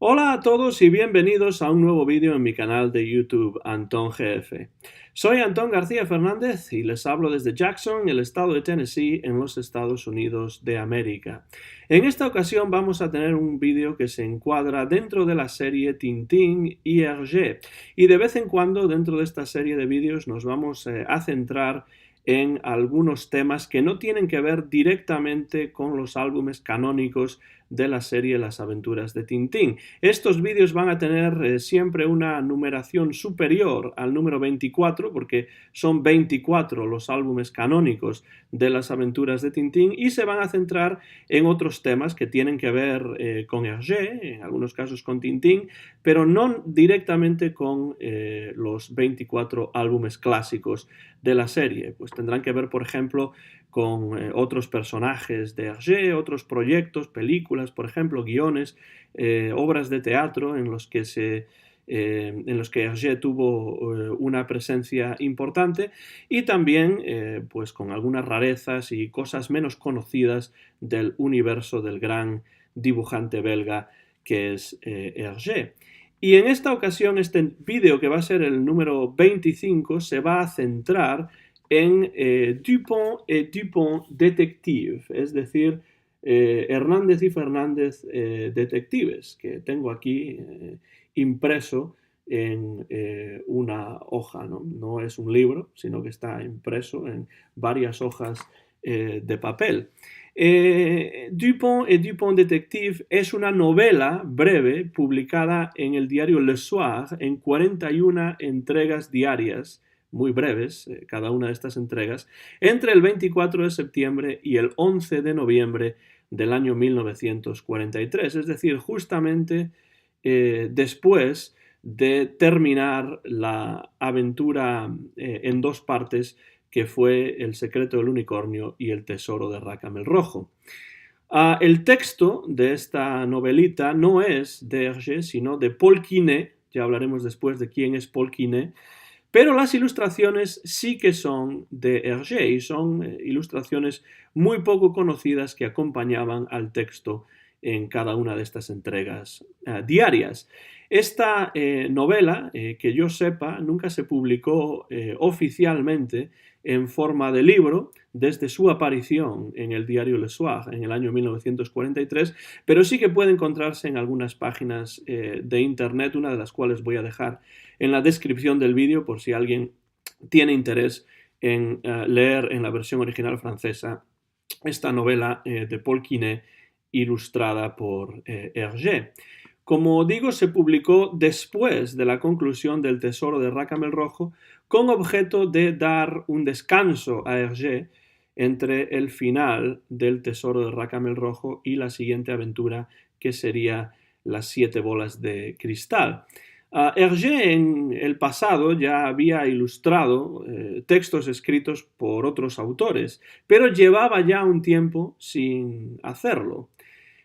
Hola a todos y bienvenidos a un nuevo vídeo en mi canal de YouTube Antón GF. Soy Antón García Fernández y les hablo desde Jackson, el estado de Tennessee, en los Estados Unidos de América. En esta ocasión vamos a tener un vídeo que se encuadra dentro de la serie Tintín y Hergé, y de vez en cuando dentro de esta serie de vídeos nos vamos a centrar en algunos temas que no tienen que ver directamente con los álbumes canónicos de la serie Las aventuras de Tintín. Estos vídeos van a tener siempre una numeración superior al número 24, porque son 24 los álbumes canónicos de Las aventuras de Tintín, y se van a centrar en otros temas que tienen que ver con Hergé, en algunos casos con Tintín, pero no directamente con los 24 álbumes clásicos de la serie. Pues tendrán que ver, por ejemplo, con otros personajes de Hergé, otros proyectos, películas, por ejemplo, guiones, obras de teatro en los que Hergé tuvo una presencia importante, y también pues con algunas rarezas y cosas menos conocidas del universo del gran dibujante belga que es Hergé. Y en esta ocasión, este vídeo, que va a ser el número 25, se va a centrar en Dupont et Dupont Detective, es decir, Hernández y Fernández Detectives, que tengo aquí impreso en una hoja, ¿no? No es un libro, sino que está impreso en varias hojas de papel. Dupont et Dupont Detective es una novela breve publicada en el diario Le Soir en 41 entregas diarias, muy breves, cada una de estas entregas, entre el 24 de septiembre y el 11 de noviembre del año 1943, es decir, justamente después de terminar la aventura en dos partes que fue El secreto del unicornio y El tesoro de Rackham el Rojo. El texto de esta novelita no es de Hergé, sino de Paul Quinet. Ya hablaremos después de quién es Paul Quinet, pero las ilustraciones sí que son de Hergé, y son ilustraciones muy poco conocidas que acompañaban al texto en cada una de estas entregas diarias. Esta novela, que yo sepa, nunca se publicó oficialmente en forma de libro desde su aparición en el diario Le Soir en el año 1943, pero sí que puede encontrarse en algunas páginas de internet, una de las cuales voy a dejar en la descripción del vídeo por si alguien tiene interés en leer en la versión original francesa esta novela de Paul Quinet ilustrada por Hergé. Como digo, se publicó después de la conclusión del Tesoro de Rackham el Rojo, con objeto de dar un descanso a Hergé entre el final del Tesoro de Rackham el Rojo y la siguiente aventura, que sería Las 7 bolas de cristal. Hergé en el pasado ya había ilustrado textos escritos por otros autores, pero llevaba ya un tiempo sin hacerlo.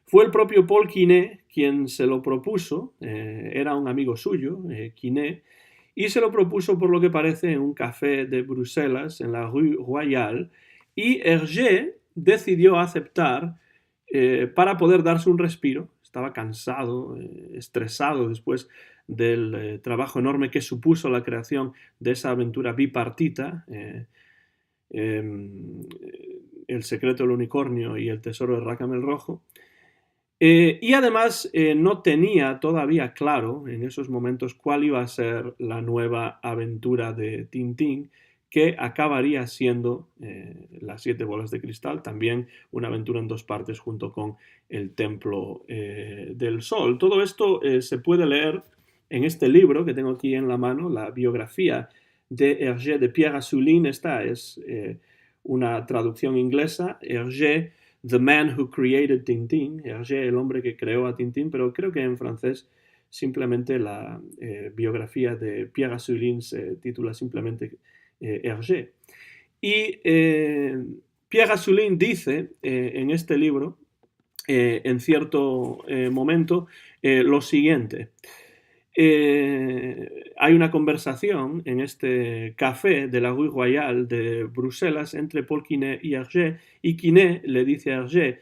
Fue el propio Paul Quinet quien se lo propuso, era un amigo suyo, Quinet, y se lo propuso, por lo que parece, en un café de Bruselas, en la Rue Royale, y Hergé decidió aceptar para poder darse un respiro. Estaba cansado, estresado después del trabajo enorme que supuso la creación de esa aventura bipartita, El secreto del unicornio y El tesoro de Rackham el Rojo. Y además no tenía todavía claro en esos momentos cuál iba a ser la nueva aventura de Tintín, que acabaría siendo Las 7 bolas de cristal, también una aventura en dos partes junto con El templo del sol. Todo esto se puede leer en este libro que tengo aquí en la mano, la biografía de Hergé de Pierre Asselin. Esta es una traducción inglesa. Hergé, The Man Who Created Tintín, Hergé, el hombre que creó a Tintín, pero creo que en francés simplemente la biografía de Pierre Asselin se titula simplemente Hergé. Y Pierre Asselin dice en este libro, en cierto momento, lo siguiente. Hay una conversación en este café de la Rue Royale de Bruselas entre Paul Quinet y Hergé, y Quinet le dice a Hergé: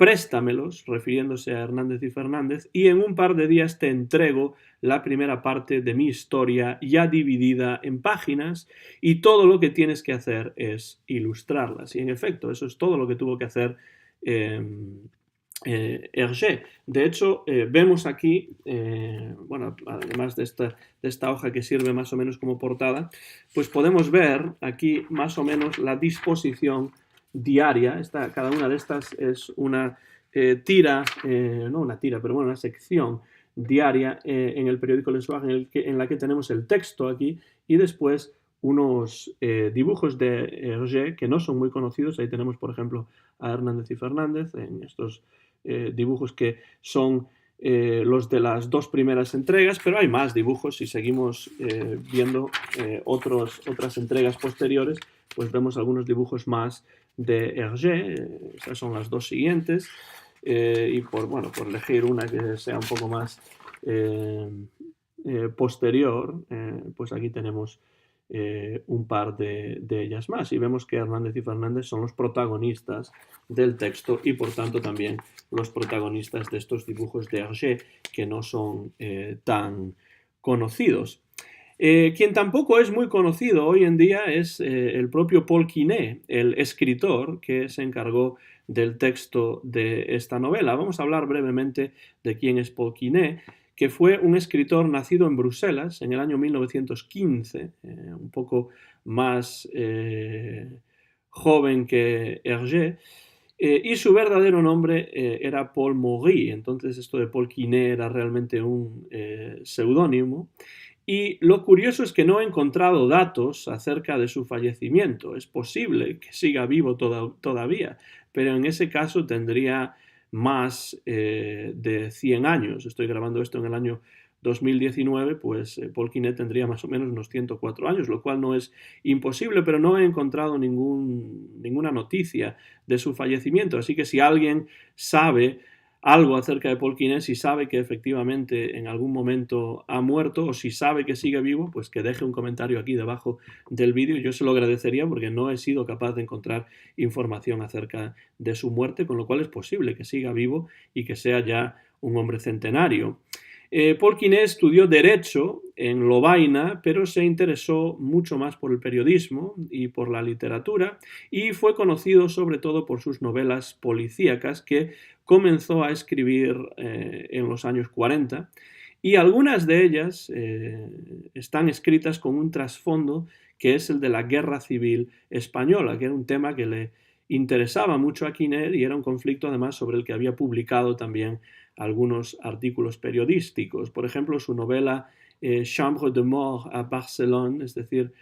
préstamelos, refiriéndose a Hernández y Fernández, y en un par de días te entrego la primera parte de mi historia ya dividida en páginas y todo lo que tienes que hacer es ilustrarlas. Y en efecto, eso es todo lo que tuvo que hacer Hergé. De hecho, vemos aquí, bueno, además de esta hoja que sirve más o menos como portada, pues podemos ver aquí más o menos la disposición diaria. Cada una de estas es una tira, no una tira, pero bueno, una sección diaria en el periódico Le Soir en la que tenemos el texto aquí y después unos dibujos de Hergé que no son muy conocidos. Ahí tenemos, por ejemplo, a Hernández y Fernández en estos dibujos que son los de las dos primeras entregas, pero hay más dibujos. Si seguimos viendo otras entregas posteriores, pues vemos algunos dibujos más de Hergé. Estas son las dos siguientes. Y por elegir una que sea un poco más posterior, pues aquí tenemos un par de ellas más y vemos que Hernández y Fernández son los protagonistas del texto y por tanto también los protagonistas de estos dibujos de Hergé que no son tan conocidos. Quien tampoco es muy conocido hoy en día es el propio Paul Quinet, el escritor que se encargó del texto de esta novela. Vamos a hablar brevemente de quién es Paul Quinet, que fue un escritor nacido en Bruselas en el año 1915, un poco más joven que Hergé, y su verdadero nombre era Paul Maury. Entonces esto de Paul Quinet era realmente un seudónimo. Y lo curioso es que no he encontrado datos acerca de su fallecimiento. Es posible que siga vivo todavía, pero en ese caso tendría más de 100 años. Estoy grabando esto en el año 2019, pues Paul Quinet tendría más o menos unos 104 años, lo cual no es imposible, pero no he encontrado ninguna noticia de su fallecimiento. Así que si alguien sabe algo acerca de Paul Quinet, si sabe que efectivamente en algún momento ha muerto o si sabe que sigue vivo, pues que deje un comentario aquí debajo del vídeo. Yo se lo agradecería porque no he sido capaz de encontrar información acerca de su muerte, con lo cual es posible que siga vivo y que sea ya un hombre centenario. Paul Quinet estudió Derecho en Lovaina, pero se interesó mucho más por el periodismo y por la literatura y fue conocido sobre todo por sus novelas policíacas que comenzó a escribir en los años 40 y algunas de ellas están escritas con un trasfondo que es el de la Guerra Civil Española, que era un tema que le interesaba mucho a Quinet y era un conflicto además sobre el que había publicado también algunos artículos periodísticos. Por ejemplo, su novela Chambre de mort à Barcelone, es decir,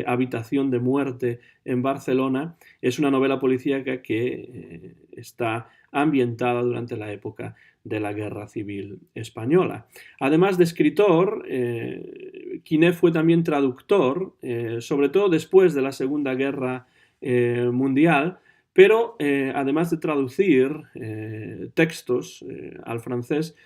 Habitación de muerte en Barcelona, es una novela policíaca que está ambientada durante la época de la Guerra Civil Española. Además de escritor, Quinet fue también traductor, sobre todo después de la Segunda Guerra Mundial, pero además de traducir textos al francés,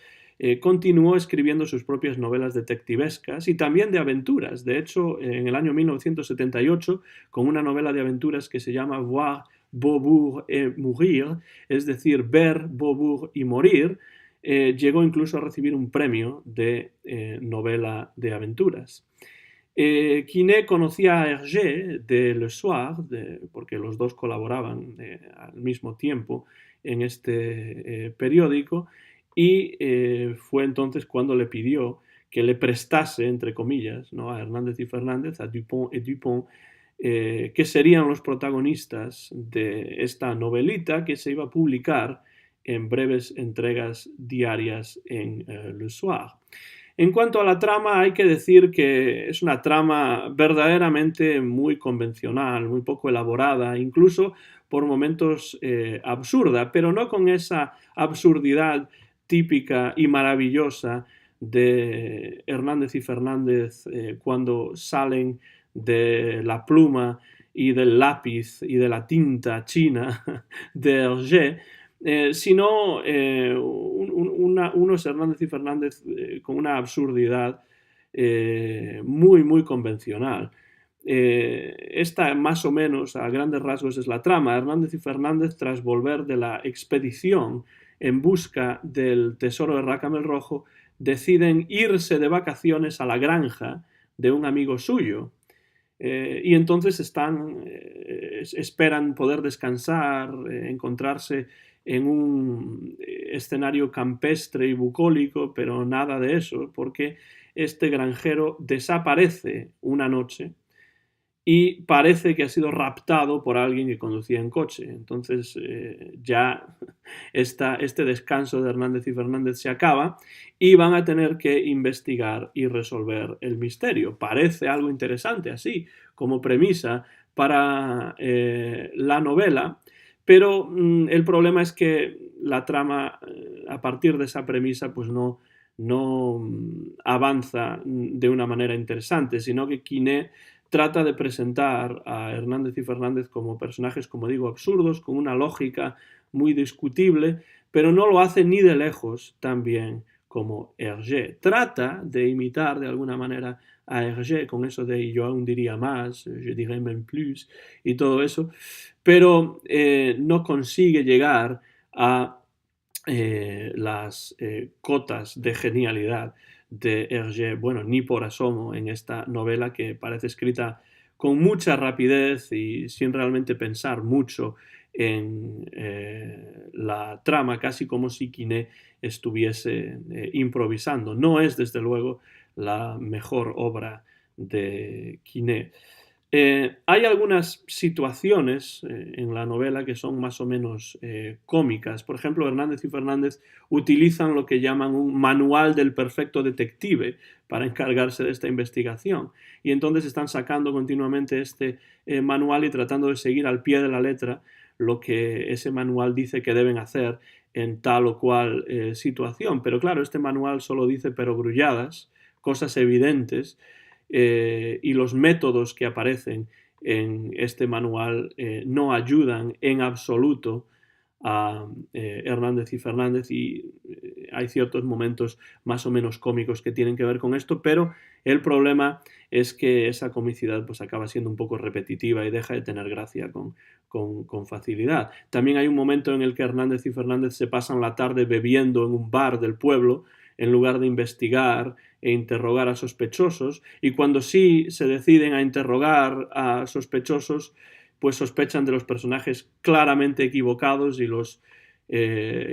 continuó escribiendo sus propias novelas detectivescas y también de aventuras. De hecho, en el año 1978, con una novela de aventuras que se llama Voir Beaubourg et mourir, es decir, ver Beaubourg y morir, llegó incluso a recibir un premio de novela de aventuras. Quinet conocía a Hergé de Le Soir, porque los dos colaboraban al mismo tiempo en este periódico, y fue entonces cuando le pidió que le prestase, entre comillas, ¿no?, a Hernández y Fernández, a Dupont et Dupont, que serían los protagonistas de esta novelita que se iba a publicar en breves entregas diarias en Le Soir. En cuanto a la trama, hay que decir que es una trama verdaderamente muy convencional, muy poco elaborada, incluso por momentos absurda, pero no con esa absurdidad típica y maravillosa de Hernández y Fernández cuando salen de la pluma y del lápiz y de la tinta china de Hergé, sino unos Hernández y Fernández con una absurdidad muy, muy convencional. Esta más o menos a grandes rasgos es la trama. Hernández y Fernández, tras volver de la expedición en busca del tesoro de Rackham el Rojo, deciden irse de vacaciones a la granja de un amigo suyo. Y entonces esperan poder descansar, encontrarse en un escenario campestre y bucólico, pero nada de eso, porque este granjero desaparece una noche y parece que ha sido raptado por alguien que conducía en coche. Entonces ya este descanso de Hernández y Fernández se acaba y van a tener que investigar y resolver el misterio. Parece algo interesante así como premisa para la novela, pero el problema es que la trama a partir de esa premisa pues no avanza de una manera interesante, sino que Quinet trata de presentar a Hernández y Fernández como personajes, como digo, absurdos, con una lógica muy discutible, pero no lo hace ni de lejos tan bien como Hergé. Trata de imitar de alguna manera a Hergé con eso de yo aún diría más, je dirais même plus, y todo eso, pero no consigue llegar a las cotas de genialidad de Hergé, bueno, ni por asomo en esta novela que parece escrita con mucha rapidez y sin realmente pensar mucho en la trama, casi como si Quinet estuviese improvisando. No es, desde luego, la mejor obra de Quinet. Hay algunas situaciones en la novela que son más o menos cómicas. Por ejemplo, Hernández y Fernández utilizan lo que llaman un manual del perfecto detective para encargarse de esta investigación. Y entonces están sacando continuamente este manual y tratando de seguir al pie de la letra lo que ese manual dice que deben hacer en tal o cual situación. Pero claro, este manual solo dice perogrulladas, cosas evidentes, y los métodos que aparecen en este manual no ayudan en absoluto a Hernández y Fernández, y hay ciertos momentos más o menos cómicos que tienen que ver con esto, pero el problema es que esa comicidad pues acaba siendo un poco repetitiva y deja de tener gracia con facilidad. También hay un momento en el que Hernández y Fernández se pasan la tarde bebiendo en un bar del pueblo en lugar de investigar e interrogar a sospechosos, y cuando sí se deciden a interrogar a sospechosos, pues sospechan de los personajes claramente equivocados y los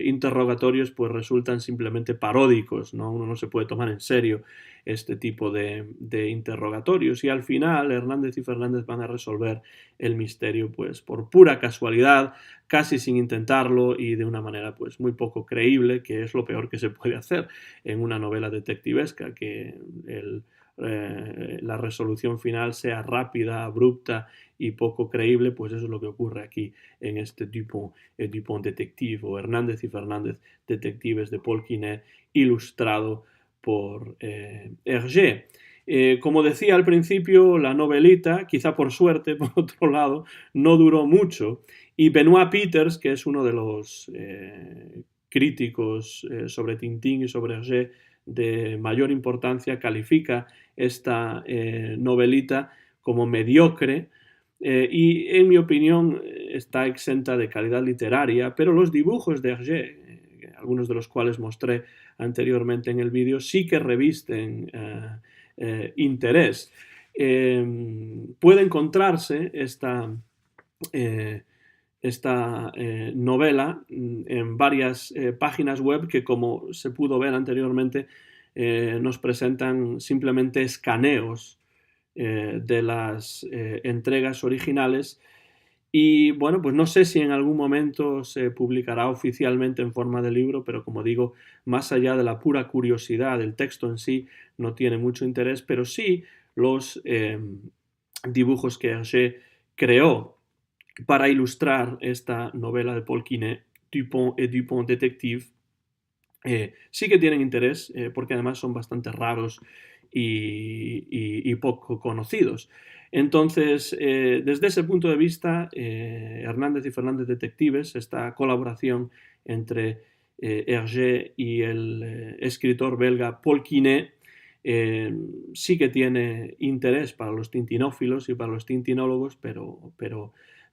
interrogatorios pues resultan simplemente paródicos, ¿no? Uno no se puede tomar en serio este tipo de interrogatorios, y al final Hernández y Fernández van a resolver el misterio pues por pura casualidad, casi sin intentarlo y de una manera pues muy poco creíble, que es lo peor que se puede hacer en una novela detectivesca, que la resolución final sea rápida, abrupta y poco creíble. Pues eso es lo que ocurre aquí en este Dupont Detective, o Hernández y Fernández Detectives, de Paul Quinet, ilustrado por Hergé. Como decía al principio, la novelita, quizá por suerte, por otro lado, no duró mucho, y Benoit Peters, que es uno de los críticos sobre Tintín y sobre Hergé de mayor importancia, califica esta novelita como mediocre, y en mi opinión está exenta de calidad literaria, pero los dibujos de Hergé, algunos de los cuales mostré anteriormente en el vídeo, sí que revisten interés. Puede encontrarse esta novela en varias páginas web que, como se pudo ver anteriormente, nos presentan simplemente escaneos de las entregas originales. Y bueno, pues no sé si en algún momento se publicará oficialmente en forma de libro, pero como digo, más allá de la pura curiosidad, el texto en sí no tiene mucho interés, pero sí los dibujos que Hergé creó para ilustrar esta novela de Paul Quinet, Dupont et Dupont Detective, sí que tienen interés, porque además son bastante raros y poco conocidos. Entonces, desde ese punto de vista, Hernández y Fernández Detectives, esta colaboración entre Hergé y el escritor belga Paul Quinet, sí que tiene interés para los tintinófilos y para los tintinólogos, pero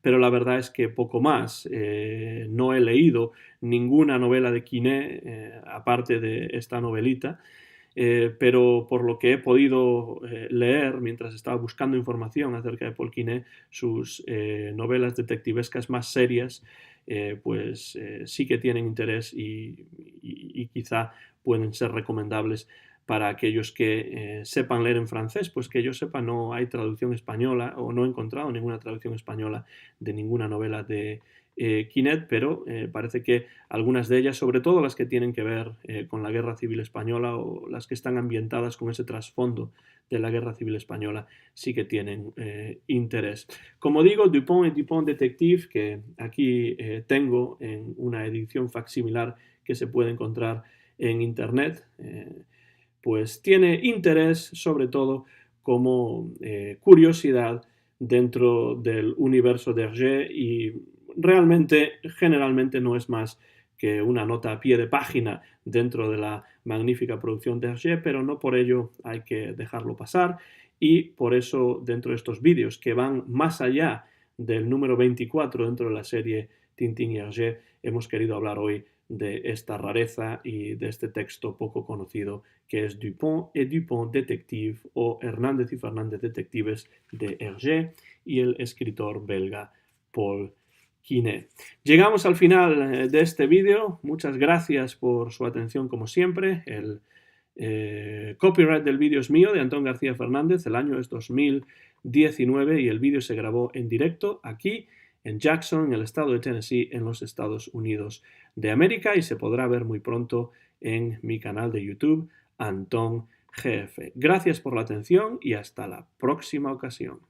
la verdad es que poco más. No he leído ninguna novela de Quinet, aparte de esta novelita, pero por lo que he podido leer mientras estaba buscando información acerca de Paul Quinet, sus novelas detectivescas más serias, pues sí que tienen interés y quizá pueden ser recomendables para aquellos que sepan leer en francés. Pues que yo sepa, no hay traducción española, o no he encontrado ninguna traducción española de ninguna novela de Quinet, pero parece que algunas de ellas, sobre todo las que tienen que ver con la Guerra Civil Española o las que están ambientadas con ese trasfondo de la Guerra Civil Española, sí que tienen interés. Como digo, Dupont et Dupont Detective, que aquí tengo en una edición facsimilar que se puede encontrar en internet, pues tiene interés sobre todo como curiosidad dentro del universo de Hergé, y realmente generalmente no es más que una nota a pie de página dentro de la magnífica producción de Hergé, pero no por ello hay que dejarlo pasar, y por eso dentro de estos vídeos que van más allá del número 24 dentro de la serie Tintín y Hergé, hemos querido hablar hoy de esta rareza y de este texto poco conocido que es Dupont et Dupont Detective, o Hernández y Fernández Detectives, de Hergé y el escritor belga Paul Quinet. Llegamos al final de este vídeo. Muchas gracias por su atención como siempre. El copyright del vídeo es mío, de Antón García Fernández. El año es 2019 y el vídeo se grabó en directo aquí en Jackson, en el estado de Tennessee, en los Estados Unidos de América, y se podrá ver muy pronto en mi canal de YouTube, Antón GF. Gracias por la atención y hasta la próxima ocasión.